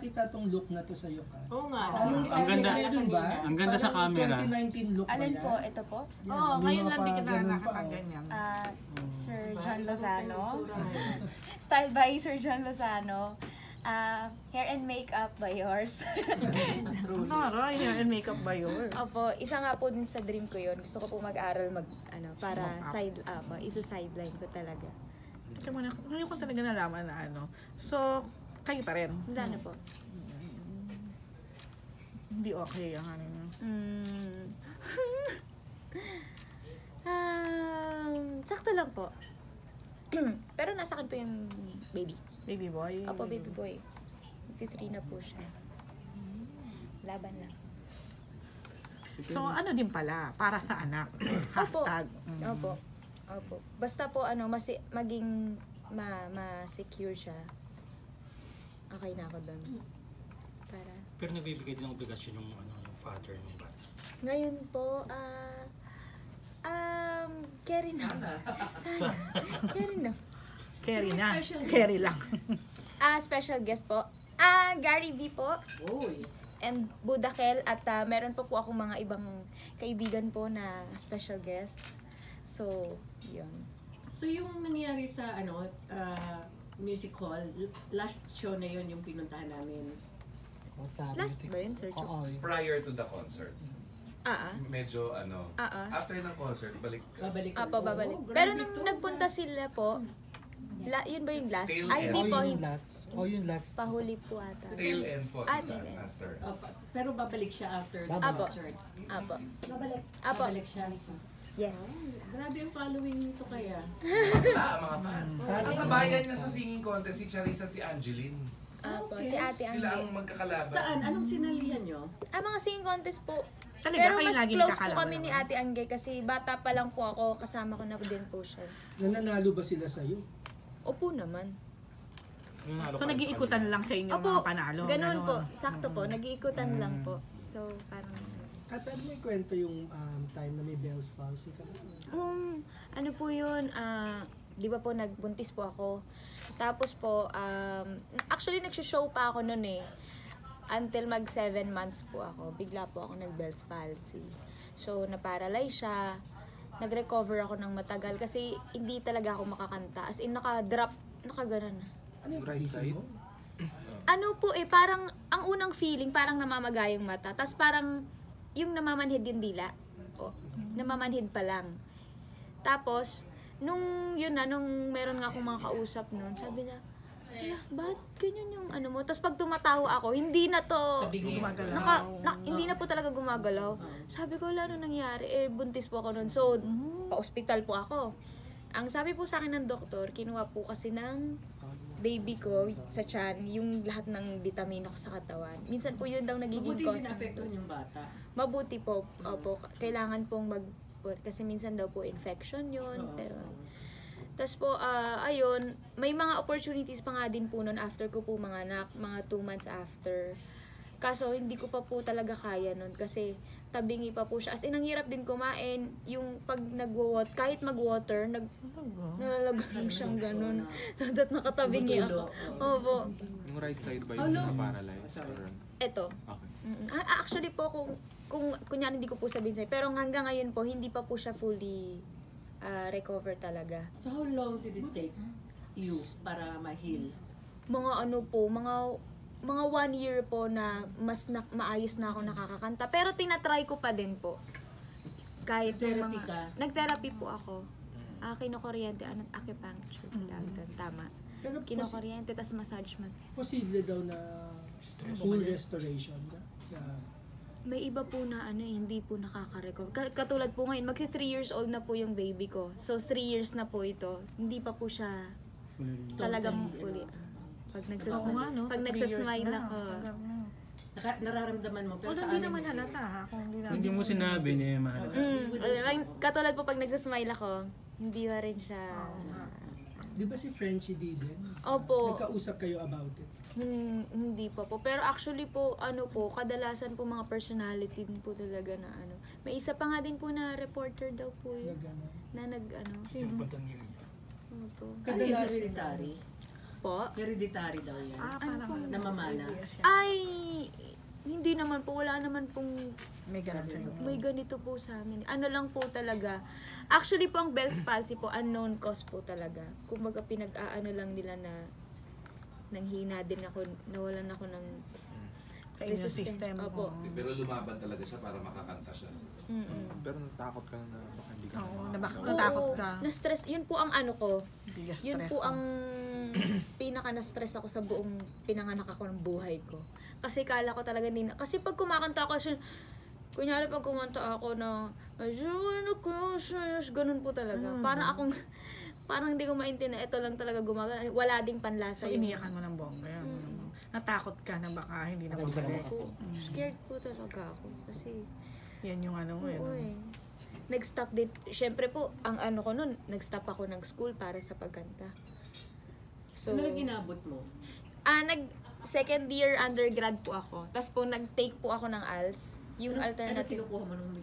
kita tong look na to sa iyo ka. Oo nga. Ang ganda. Ang ganda sa camera. 2019 look ba Alin yan? po? Ito po? Oo, May ngayon mga lang di kita pa- nakasaganyan. Sir John Lozano. Style by Sir John Lozano. Hair and makeup by yours. Nara, hair and makeup ba yun? Opo, isa nga po din sa dream ko yun. Gusto ko po mag-aral para isa sideline ko talaga. Teka muna, ngayon ko talaga nalaman na ano. So, kayo pa rin? Wala na po. Hindi okay ang ano. Sakto lang po. Pero nasa akin po yung baby. Baby boy? Opo, baby boy. 53 na po siya. Laban lang. So, ano din pala, para sa anak. Opo. Hashtag. Opo. Opo. Basta po maging ma-secure siya. Okay na ako doon. Para. Pero nagbibigay din ng obligasyon yung father ng bata. Ngayon po, carry na. Sana. Carry na. Carry na. Carry lang. Special guest po. Gary V po. Uy. And Budakel. At meron po akong mga ibang kaibigan po na special guest. So, yun. So yung nangyari sa music hall, last show na yun yung pinuntahan namin. Last ba yun, Sir Chok? Prior to the concert. Medyo after ng concert, balik ka. Babalik. Babalik. Oh, Pero grabe nung to. nagpunta sila po, yun ba yung last? Tail Ay, hindi end. po. Yung last. Pahuli po ata. Tail end po, Tail tita, end. master. Pero babalik siya after the Apo. concert. Apo. Babalik. Apo. Babalik siya. Yes. Grabe ang following nito kaya. Mga fans. Kasabayan niya sa singing contest si Charisse at si Angeline. Apo. Okay. Si Ate Sila ang Angge. magkakalaban. Saan? Anong sinalihan nyo? Mga singing contest po. Talaga, Pero kayo mas laging close po kakalaban kami ni naman. Ate Angge kasi bata pa lang po ako, kasama ko na din po siya. Nananalo ba sila sa iyo? Opo naman. So, nag-iikutan lang sa inyo Opo, mga panalo. ganun po. Sakto po. Nag-iikutan lang po. So, parang... Pero may kwento yung time na may Bell's palsy ka. Ano po yun, di ba po nagbuntis po ako. Tapos po, actually nagsishow pa ako nun eh. Until mag 7 months po ako, bigla po ako nag-Bell's palsy. So, na-paralyze siya. Nag-recover ako ng matagal kasi hindi talaga ako makakanta. As in, naka-drop, nakaganan na. Ano yung right side mo? Ano po eh, parang, ang unang feeling, parang namamagay yung mata. Tapos parang, yung namamanhid yung dila. O, namamanhid pa lang. Tapos, nung meron nga akong mga kausap nun, sabi niya, ba't ganyan yung ano mo? Tapos pag tumatawa ako, hindi na to, hindi na po talaga gumagalaw. Sabi ko, wala nung nangyari. Buntis po ako nun. So, pa-hospital po ako. Ang sabi po sa akin ng doktor, kinuha po kasi ng baby ko sa tiyan, yung lahat ng vitamina ko sa katawan. Minsan po yun daw nagiging cause ng yung bata. Mabuti po. Opo, kailangan pong kasi minsan daw po infection yun. Pero tas po, ayun, may mga opportunities pa nga din po nun after ko po mga anak, mga 2 months after. Kaso hindi ko pa po talaga kaya nun kasi tabingi pa po siya. As in, ang hirap din kumain. Yung pag kahit mag-water, nalalagang siyang ganun. So that nakatabingi ako. Opo. Yung right side ba yung paralyzed? Eto. Okay. Actually po, kung kunyari hindi ko po sabihin sa'yo, pero hanggang ngayon po, hindi pa po siya fully recover talaga. So how long did it take you para ma-heal? Mga ano po, mga 1 year po na mas maayos na ako nakakakanta. Pero tinatry ko pa din po. Kahit Nag-therapy yung ka? Nag-therapy po ako. Kinokuryente, acupuncture. Tama. Pero Kinokuryente, tas massage mat. posible daw na full restoration ka sa... May iba po na hindi po nakaka-recover. Katulad po ngayon, magsi 3 years old na po yung baby ko. So 3 years na po ito. Hindi pa po siya talagang fully. Pag nagsasmile ako. Nararamdaman mo pero Although sa hindi amin naman halata ha. Hindi mo sinabi niya mahalata. Katulad po pag nagsasmile ako, hindi pa rin siya... Di ba si Frenchie D din? Opo. Nagkausap kayo about it? Hindi pa po. Pero actually po, kadalasan po mga personality din po talaga na May isa pa nga din po na reporter daw po yun. Na Yung Pantanil niya. Opo. Kadalasan Po? Hereditary daw yan. Parang Namamana. Ay, hindi naman po. Wala naman pong may ganun sa'yo. may ganito po sa amin. Ano lang po talaga. Actually po, ang Bell's palsy po, unknown cause po talaga. Kumbaga, pinag-aano lang nila na nanghina din ako, nawalan ako ng Sa immune system. Opo. Pero lumaban talaga siya para makakanta siya. Pero natakot ka na baka hindi ka Oo, makakanta. natakot ka. Na-stress. Yun po ang ano ko. Hindi ka Yun stress, po no? ang pinaka na-stress ako sa buong pinanganak ako ng buhay ko. Kasi kala ko talaga hindi na. Kasi pag kumakanta ako, kunyari pag kumanta ako na ganun po talaga. Parang hindi ko maintindihan. Ito lang talaga gumagana. Wala ding panlasa So, yung... iniyakan mo ng bongga yan. Natakot ka na baka hindi na mabalik. Scared po talaga ako. Kasi... Yan yung ano mo. Oo eh. Nag-stop din. Siyempre po, ang ano ko nun, nag-stop ako ng school para sa pagkanta. So, Ano nang inabot mo? second year undergrad po ako. Tapos po nag-take po ako ng ALS. Yung Ano alternative. kinukuha mo nung